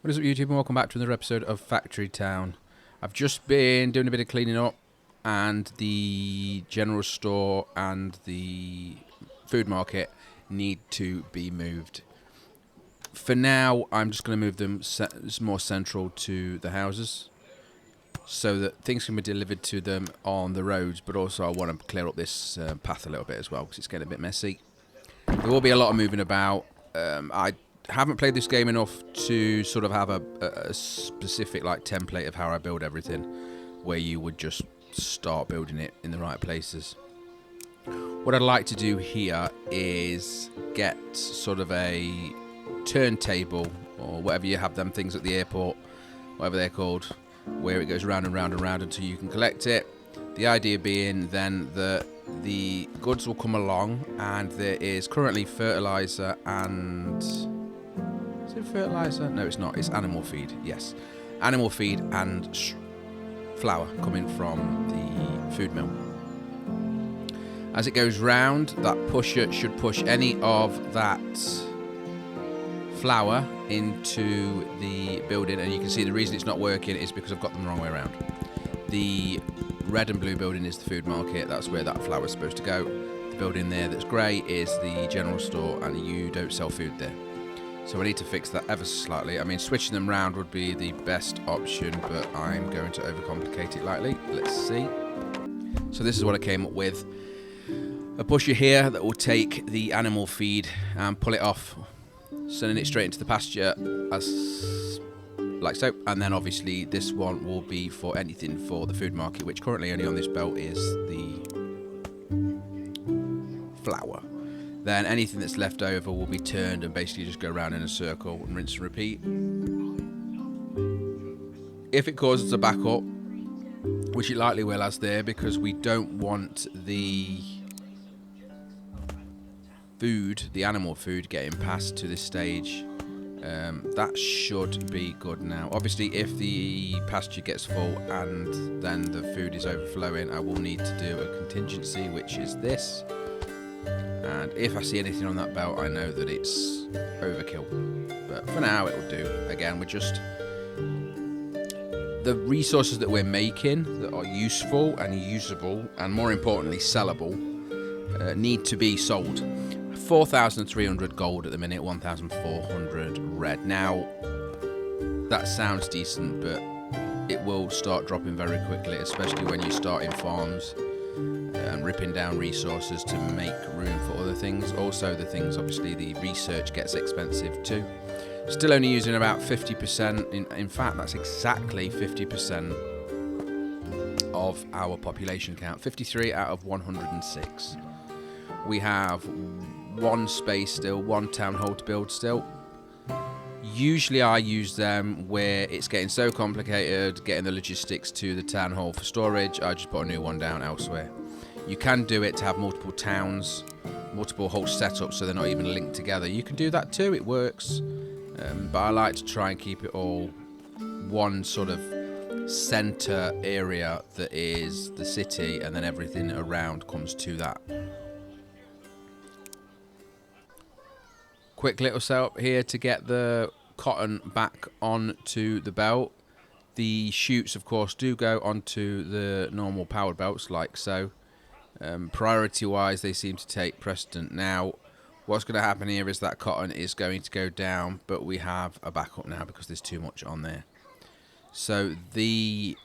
What is up, YouTube, and welcome back to another episode of Factory Town. I've just been doing a bit of cleaning up, and the general store and the food market need to be moved. For now, I'm just going to move them more central to the houses so that things can be delivered to them on the roads, but also I want to clear up this path a little bit as well because it's getting a bit messy. There will be a lot of moving about. I haven't played this game enough to sort of have a specific like template of how I build everything, where you would just start building it in the right places. What I'd like to do here is get sort of a turntable, or whatever you have them things at the airport, whatever they're called, where it goes round and round and round until you can collect it. The idea being then that the goods will come along, and there is currently fertilizer and... Is it fertilizer? No, it's not. It's animal feed. Yes. Animal feed and flour coming from the food mill. As it goes round, that pusher should push any of that flour into the building, and you can see the reason it's not working is because I've got them the wrong way around. The red and blue building is the food market. That's where that flour is supposed to go. The building there that's grey is the general store, and you don't sell food there. So I need to fix that ever so slightly. I mean, switching them round would be the best option, but I'm going to overcomplicate it lightly. Let's see. So this is what I came up with. A pusher here that will take the animal feed and pull it off, sending it straight into the pasture as like so. And then obviously this one will be for anything for the food market, which currently only on this belt is the flour. Then anything that's left over will be turned and basically just go around in a circle and rinse and repeat. If it causes a backup, which it likely will, as there, because we don't want the food, the animal food, getting passed to this stage. That should be good now. Obviously, if the pasture gets full and then the food is overflowing, I will need to do a contingency, which is this. And if I see anything on that belt, I know that it's overkill. But for now, it will do. Again, we're just... The resources that we're making that are useful and usable, and more importantly, sellable, need to be sold. 4,300 gold at the minute, 1,400 red. Now, that sounds decent, but it will start dropping very quickly, especially when you start in farms and ripping down resources to make room for other things. Also, the things, obviously, the research gets expensive too. Still only using about 50%. In fact, that's exactly 50% of our population count. 53 out of 106. We have one space still, one town hall to build still. Usually I use them where it's getting so complicated getting the logistics to the town hall for storage, I just put a new one down elsewhere. You can do it to have multiple towns, multiple whole setups so they're not even linked together. You can do that too, it works. But I like to try and keep it all one sort of centre area that is the city, and then everything around comes to that. Quick little setup here to get the cotton back onto the belt. The chutes, of course, do go onto the normal powered belts like so. Priority-wise, they seem to take precedent. Now, what's going to happen here is that cotton is going to go down, but we have a backup now because there's too much on there. So the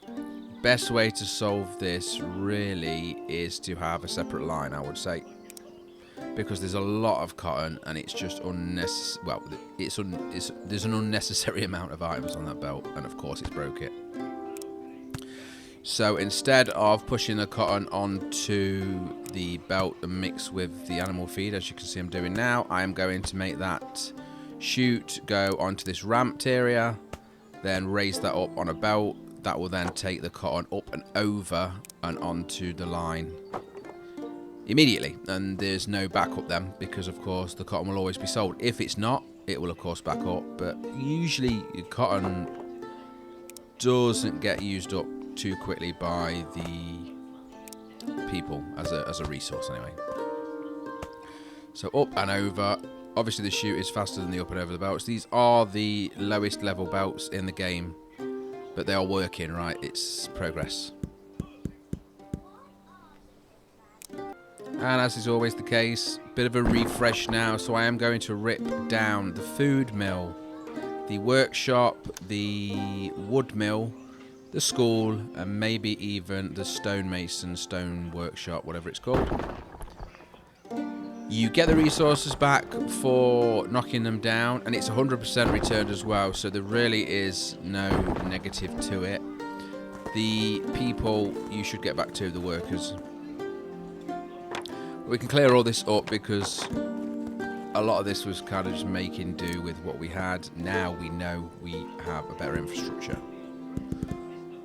best way to solve this really is to have a separate line, I would say, because there's a lot of cotton and it's just unnecessary. Well, there's an unnecessary amount of items on that belt, and of course it's broke it. So instead of pushing the cotton onto the belt and mix with the animal feed, as you can see I'm doing now, I am going to make that chute go onto this ramped area, then raise that up on a belt. That will then take the cotton up and over and onto the line immediately, and there's no backup then, because of course the cotton will always be sold. If it's not, it will of course back up, but usually cotton doesn't get used up too quickly by the people as a resource anyway. So up and over, Obviously the chute is faster than the up and over the belts. These are the lowest level belts in the game, but they are working, right? It's progress. And as is always the case, bit of a refresh now, so I am going to rip down the food mill, the workshop, the wood mill, the school, and maybe even the stonemason, stone workshop, whatever it's called. You get the resources back for knocking them down, and it's 100% returned as well, so there really is no negative to it. The people you should get back to, the workers. We can clear all this up because a lot of this was kind of just making do with what we had. Now we know we have a better infrastructure.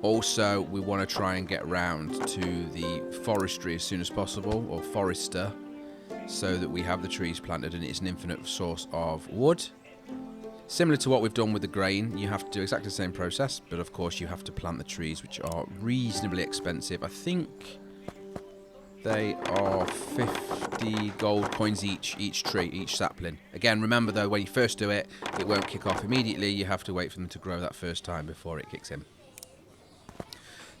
Also, we want to try and get round to the forestry as soon as possible, or forester, so that we have the trees planted and it's an infinite source of wood. Similar to what we've done with the grain, you have to do exactly the same process, but of course you have to plant the trees, which are reasonably expensive. I think they are 50 gold coins each tree, each sapling. Again, remember though, when you first do it, it won't kick off immediately. You have to wait for them to grow that first time before it kicks in.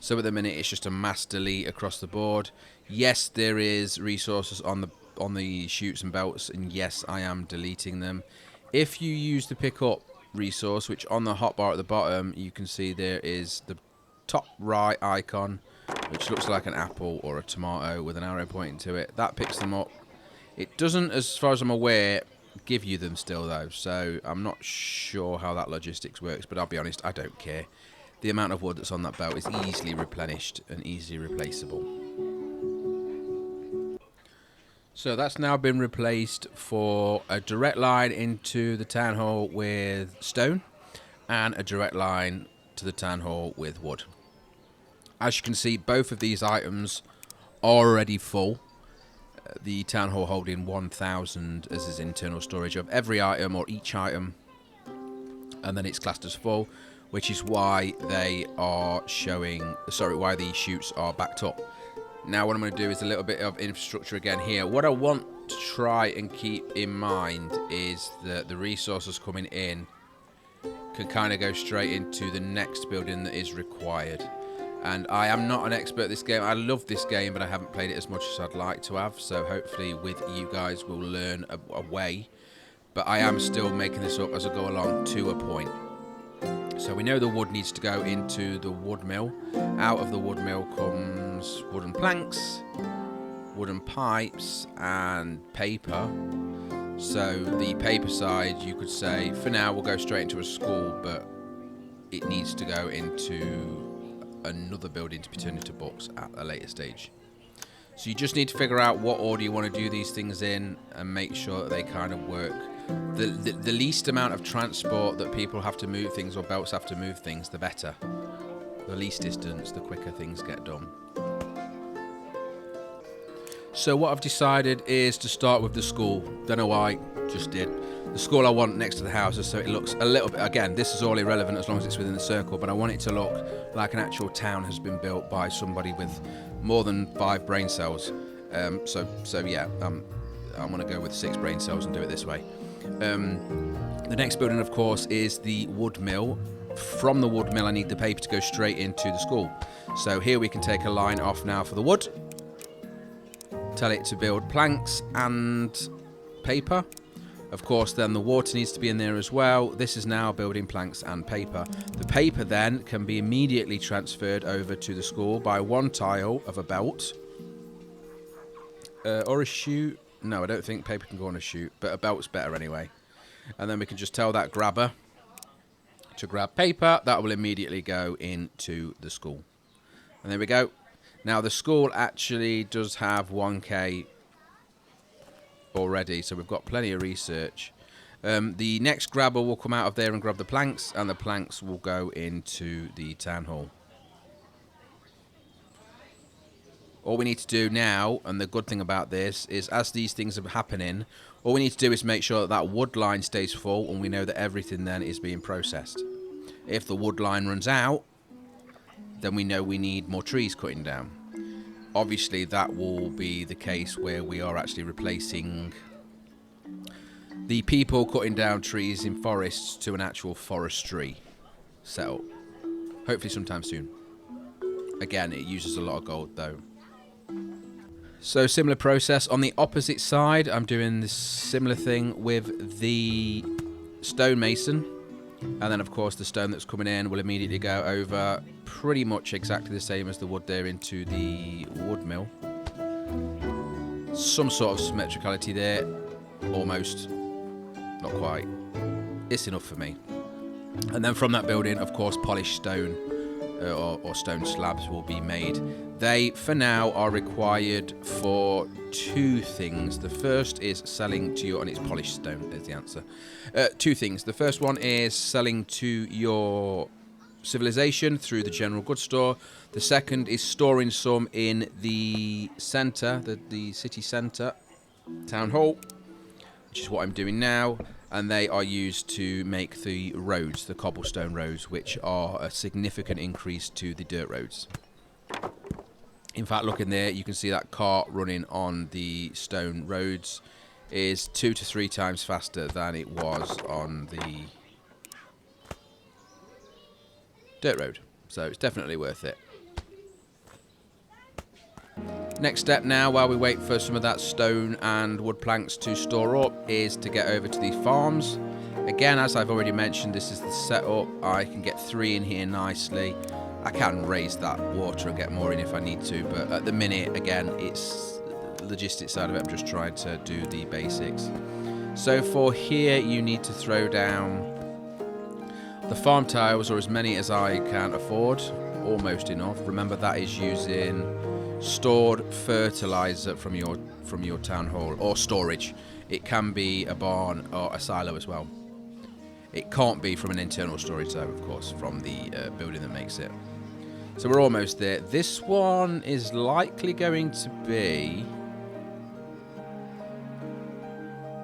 So at the minute, it's just a mass delete across the board. Yes, there is resources on the chutes and belts, and yes, I am deleting them. If you use the pick up resource, which on the hotbar at the bottom, you can see there is the top right icon, which looks like an apple or a tomato with an arrow pointing to it. That picks them up. It doesn't, as far as I'm aware, give you them still though, so I'm not sure how that logistics works, but I'll be honest, I don't care. The amount of wood that's on that belt is easily replenished and easily replaceable. So that's now been replaced for a direct line into the town hall with stone and a direct line to the town hall with wood. As you can see, both of these items are already full. The town hall holding 1,000 as its internal storage of every item or each item, and then it's classed as full, which is why they are showing, why these chutes are backed up. Now what I'm going to do is a little bit of infrastructure again here. What I want to try and keep in mind is that the resources coming in can kind of go straight into the next building that is required. And I am not an expert at this game. I love this game, but I haven't played it as much as I'd like to have. So hopefully with you guys we'll learn a way. But I am still making this up as I go along to a point. So we know the wood needs to go into the wood mill. Out of the wood mill comes wooden planks, wooden pipes, and paper. So the paper side, you could say, for now we'll go straight into a school, but it needs to go into another building to be turned into books at a later stage. So you just need to figure out what order you want to do these things in and make sure that they kind of work. The least amount of transport that people have to move things or belts have to move things, the better. The least distance, the quicker things get done. So what I've decided is to start with the school. Don't know why, just did. The school I want next to the houses, so it looks a little bit, again, this is all irrelevant as long as it's within the circle, but I want it to look like an actual town has been built by somebody with more than 5 brain cells. So yeah, I'm going to go with 6 brain cells and do it this way. The next building, of course, is the wood mill. From the wood mill, I need the paper to go straight into the school. So here we can take a line off now for the wood. Tell it to build planks and paper. Of course, then the water needs to be in there as well. This is now building planks and paper. The paper then can be immediately transferred over to the school by 1 tile of a belt. Or a chute. No, I don't think paper can go on a chute, but a belt's better anyway. And then we can just tell that grabber to grab paper. That will immediately go into the school. And there we go. Now the school actually does have 1k already, so we've got plenty of research. The next grabber will come out of there and grab the planks, and the planks will go into the town hall. All we need to do now, and the good thing about this, is as these things are happening, all we need to do is make sure that that wood line stays full, and we know that everything then is being processed. If the wood line runs out, then we know we need more trees cutting down. Obviously, that will be the case where we are actually replacing the people cutting down trees in forests to an actual forestry setup. Hopefully sometime soon. Again, it uses a lot of gold though. So similar process. On the opposite side, I'm doing this similar thing with the stonemason. And then of course the stone that's coming in will immediately go over pretty much exactly the same as the wood there into the wood mill. Some sort of symmetricality there. Almost. Not quite. It's enough for me. And then from that building, of course, polished stone or stone slabs will be made. They, for now, are required for two things. The first is selling to your... and it's polished stone, there's the answer. Two things. The first one is selling to your civilization through the general goods store. The second is storing some in the centre, the city centre, town hall, which is what I'm doing now. And they are used to make the roads, the cobblestone roads, which are a significant increase to the dirt roads. In fact, looking there, you can see that cart running on the stone roads is 2 to 3 times faster than it was on the dirt road. So it's definitely worth it. Next step now, while we wait for some of that stone and wood planks to store up, is to get over to these farms. Again, as I've already mentioned, this is the setup. I can get 3 in here nicely. I can raise that water and get more in if I need to, but at the minute, again, it's the logistics side of it. I'm just trying to do the basics. So for here, you need to throw down the farm tiles, or as many as I can afford. Almost enough. Remember, that is using stored fertilizer from your town hall or storage. It can be a barn or a silo as well. It can't be from an internal storage though, of course, from the building that makes it. So we're almost there. This one is likely going to be...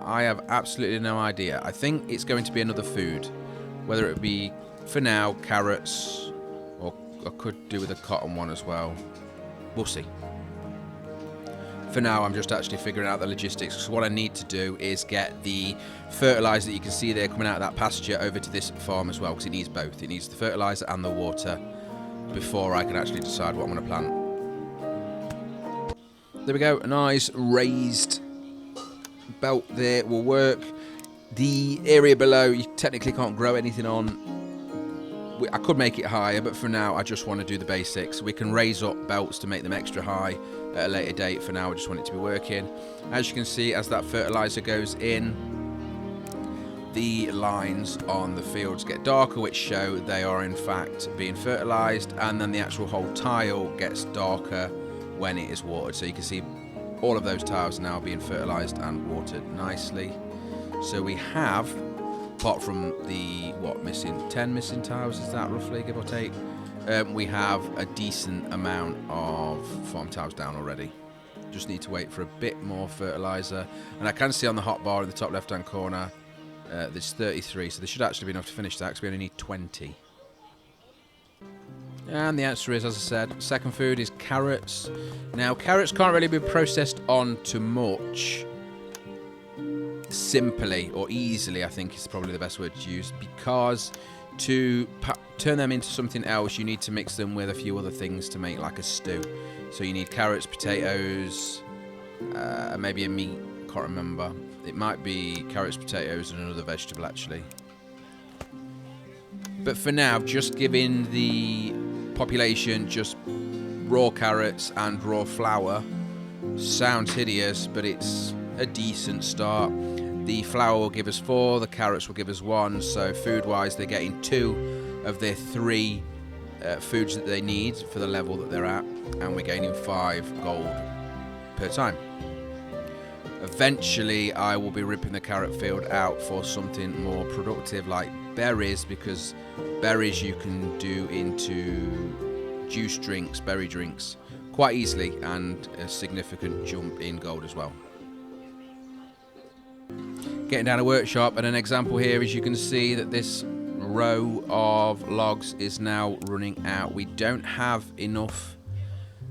I have absolutely no idea. I think it's going to be another food. Whether it be, for now, carrots, or I could do with a cotton one as well. We'll see. For now, I'm just actually figuring out the logistics, because what I need to do is get the fertilizer that you can see there coming out of that pasture over to this farm as well, because it needs both. It needs the fertilizer and the water before I can actually decide what I'm going to plant. There we go. A nice raised belt there will work. The area below, you technically can't grow anything on. I could make it higher, but for now I just want to do the basics. We can raise up belts to make them extra high at a later date. For now I just want it to be working. As you can see, as that fertilizer goes in, the lines on the fields get darker, which show they are in fact being fertilized, and then the actual whole tile gets darker when it is watered. So you can see all of those tiles now being fertilized and watered nicely. So we have, apart from the, missing 10 missing tiles, is that roughly, give or take? We have a decent amount of farm tiles down already. Just need to wait for a bit more fertilizer. And I can see on the hotbar in the top left hand corner, there's 33, so there should actually be enough to finish that, because we only need 20. And the answer is, as I said, second food is carrots. Now, carrots can't really be processed onto much. Simply or easily, I think is probably the best word to use, because to turn them into something else, you need to mix them with a few other things to make like a stew. So you need carrots, potatoes, maybe a meat, can't remember. It might be carrots, potatoes, and another vegetable actually. But for now, just giving the population just raw carrots and raw flour sounds hideous, but it's a decent start. The flour will give us 4, the carrots will give us 1, so food-wise they're getting 2 of their 3 foods that they need for the level that they're at, and we're gaining 5 gold per time. Eventually I will be ripping the carrot field out for something more productive like berries, because berries you can do into juice drinks, berry drinks, quite easily, and a significant jump in gold as well. Getting down a workshop, and an example here is you can see that this row of logs is now running out. We don't have enough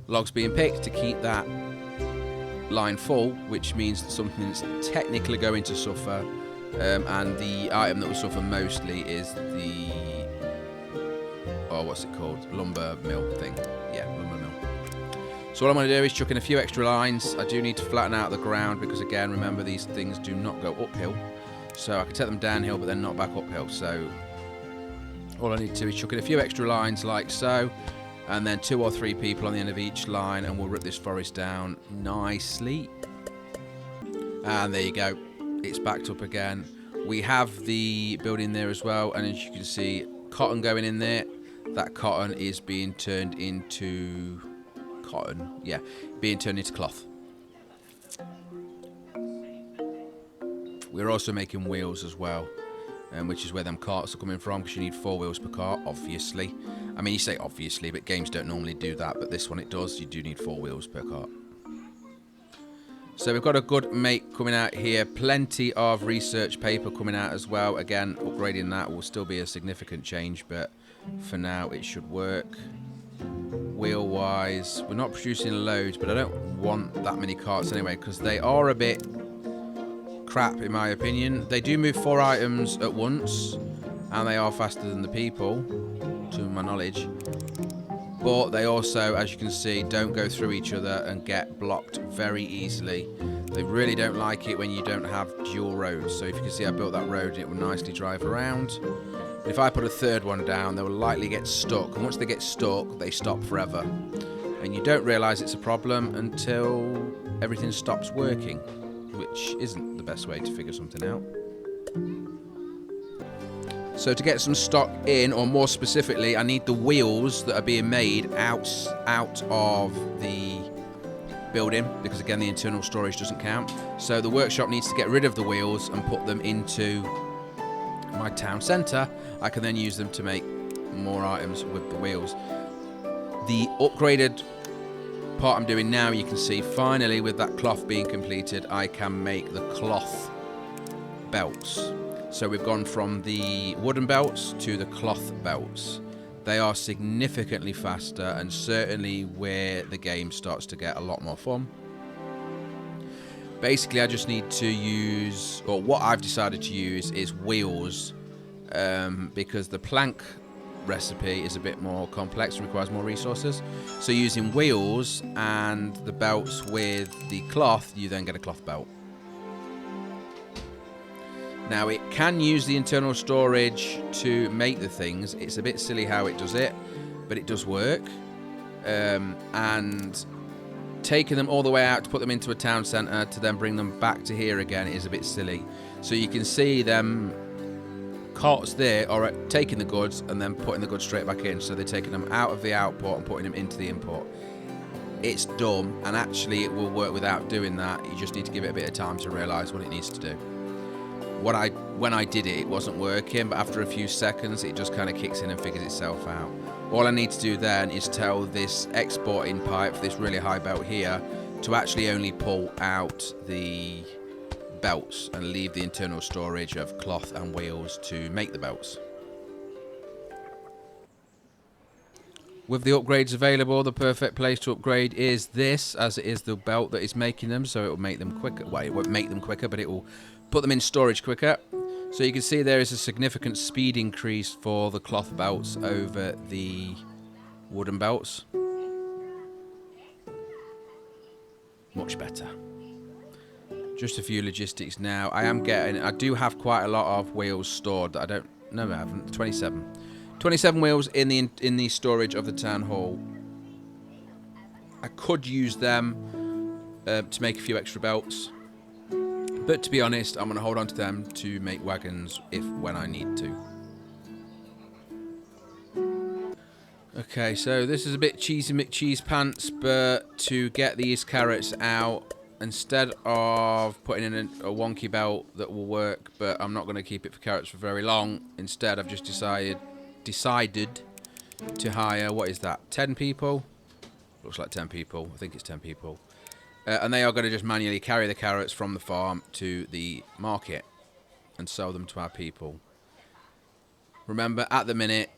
logs being picked to keep that line full, which means that something that's technically going to suffer And the item that will suffer mostly is the, oh, what's it called? Lumber mill thing. Yeah, lumber mill. So what I'm going to do is chuck in a few extra lines. I do need to flatten out the ground because, again, remember, these things do not go uphill. So I can take them downhill, but then not back uphill. So all I need to do is chuck in a few extra lines like so, and then 2 or 3 people on the end of each line, and we'll rip this forest down nicely. And there you go. It's backed up again. We have the building there as well, and as you can see, cotton going in there. That cotton is being turned into cotton. Yeah, being turned into cloth. We're also making wheels as well, which is where them carts are coming from, because you need 4 wheels per cart, obviously. I mean, you say obviously, but games don't normally do that, but this one it does. You do need 4 wheels per cart. So we've got a good make coming out here. Plenty of research paper coming out as well. Again, upgrading that will still be a significant change, but for now it should work. Wheel-wise, we're not producing loads, but I don't want that many carts anyway, because they are a bit crap in my opinion. They do move 4 items at once, and they are faster than the people, to my knowledge. But they also, as you can see, don't go through each other and get blocked very easily. They really don't like it when you don't have dual roads. So if you can see, I built that road and it will nicely drive around. If I put a 3rd one down, they will likely get stuck. And once they get stuck, they stop forever. And you don't realise it's a problem until everything stops working, which isn't the best way to figure something out. So to get some stock in, or more specifically, I need the wheels that are being made out of the building, because again the internal storage doesn't count. So the workshop needs to get rid of the wheels and put them into my town centre. I can then use them to make more items with the wheels. The upgraded part I'm doing now, you can see finally with that cloth being completed, I can make the cloth belts. So we've gone from the wooden belts to the cloth belts. They are significantly faster, and certainly where the game starts to get a lot more fun. Basically, I just need to use, or what I've decided to use is wheels, because the plank recipe is a bit more complex and requires more resources. So using wheels and the belts with the cloth, you then get a cloth belt. Now, it can use the internal storage to make the things. It's a bit silly how it does it, but it does work. And taking them all the way out to put them into a town centre to then bring them back to here again is a bit silly. So you can see them carts there are taking the goods and then putting the goods straight back in. So they're taking them out of the output and putting them into the import. It's dumb, and actually it will work without doing that. You just need to give it a bit of time to realise what it needs to do. When I did it, it wasn't working, but after a few seconds, it just kind of kicks in and figures itself out. All I need to do then is tell this exporting pipe for this really high belt here to actually only pull out the belts and leave the internal storage of cloth and wheels to make the belts. With the upgrades available, the perfect place to upgrade is this, as it is the belt that is making them, so it will make them quicker. Well, it won't make them quicker, but it will put them in storage quicker. So you can see there is a significant speed increase for the cloth belts over the wooden belts. Much better. Just a few logistics now. I do have quite a lot of wheels stored that I don't, no I haven't, 27. 27 wheels in the storage of the town hall. I could use them to make a few extra belts. But to be honest, I'm going to hold on to them to make wagons when I need to. Okay, so this is a bit cheesy McCheese pants, but to get these carrots out, instead of putting in a wonky belt that will work, but I'm not going to keep it for carrots for very long, instead I've just decided to hire, what is that, 10 people? Looks like 10 people. I think it's 10 people. And they are going to just manually carry the carrots from the farm to the market and sell them to our people. Remember, at the minute,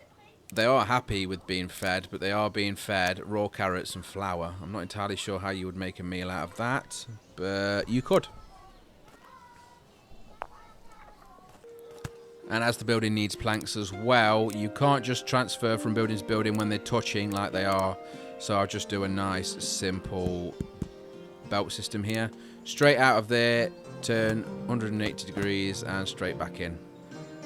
they are happy with being fed, but they are being fed raw carrots and flour. I'm not entirely sure how you would make a meal out of that, but you could. And as the building needs planks as well, you can't just transfer from building to building when they're touching like they are. So I'll just do a nice simple belt system here. Straight out of there, turn 180 degrees and straight back in.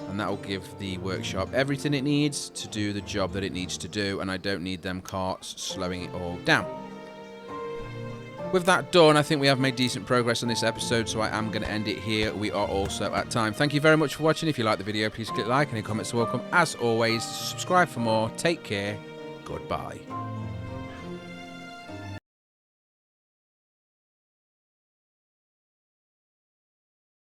And that will give the workshop everything it needs to do the job that it needs to do, and I don't need them carts slowing it all down. With that done, I think we have made decent progress on this episode, so I am going to end it here. We are also at time. Thank you very much for watching. If you like the video, please click like. Any comments are welcome. As always, subscribe for more. Take care. Goodbye.